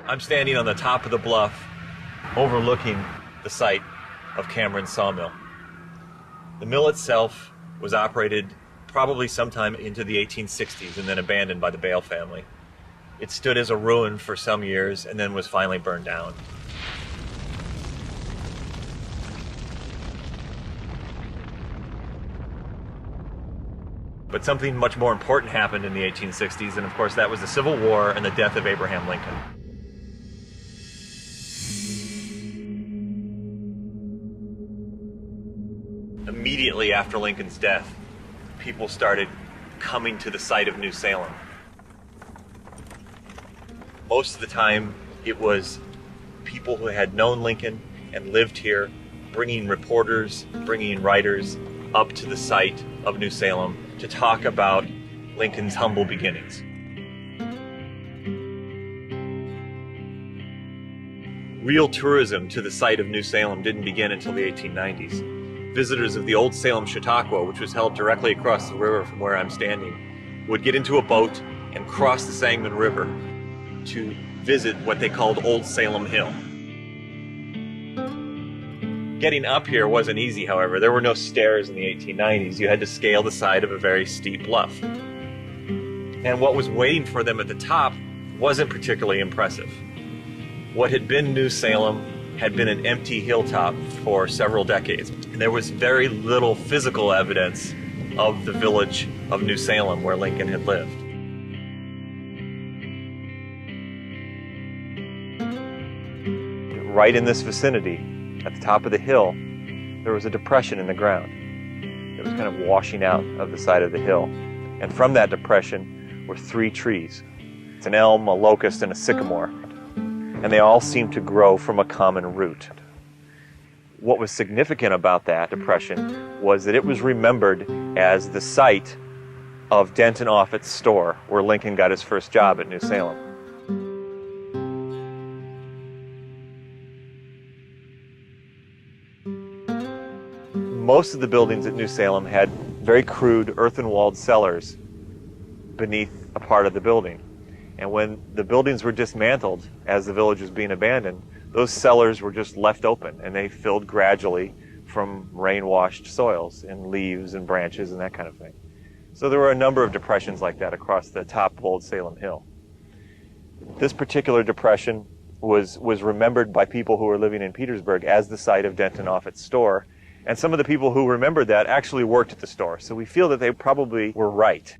I'm standing on the top of the bluff overlooking the site of Cameron's sawmill. The mill itself was operated probably sometime into the 1860s and then abandoned by the Bale family. It stood as a ruin for some years and then was finally burned down. But something much more important happened in the 1860s, and of course that was the Civil War and the death of Abraham Lincoln. Immediately after Lincoln's death, people started coming to the site of New Salem. Most of the time, it was people who had known Lincoln and lived here, bringing reporters, bringing writers up to the site of New Salem to talk about Lincoln's humble beginnings. Real tourism to the site of New Salem didn't begin until the 1890s. Visitors of the old Salem Chautauqua, which was held directly across the river from where I'm standing, would get into a boat and cross the Sangamon River to visit what they called Old Salem Hill. Getting up here wasn't easy, however. There were no stairs in the 1890s. You had to scale the side of a very steep bluff. And what was waiting for them at the top wasn't particularly impressive. What had been New Salem had been an empty hilltop for several decades. And there was very little physical evidence of the village of New Salem where Lincoln had lived. Right in this vicinity, at the top of the hill, there was a depression in the ground. It was kind of washing out of the side of the hill. And from that depression were three trees. It's an elm, a locust, and a sycamore. And they all seemed to grow from a common root. What was significant about that depression was that it was remembered as the site of Denton Offutt's store, where Lincoln got his first job at New Salem. Most of the buildings at New Salem had very crude earthen-walled cellars beneath a part of the building. And when the buildings were dismantled as the village was being abandoned, those cellars were just left open, and they filled gradually from rain-washed soils and leaves and branches and that kind of thing. So there were a number of depressions like that across the top of Old Salem Hill. This particular depression was remembered by people who were living in Petersburg as the site of Denton Offutt's store. And some of the people who remembered that actually worked at the store, so we feel that they probably were right.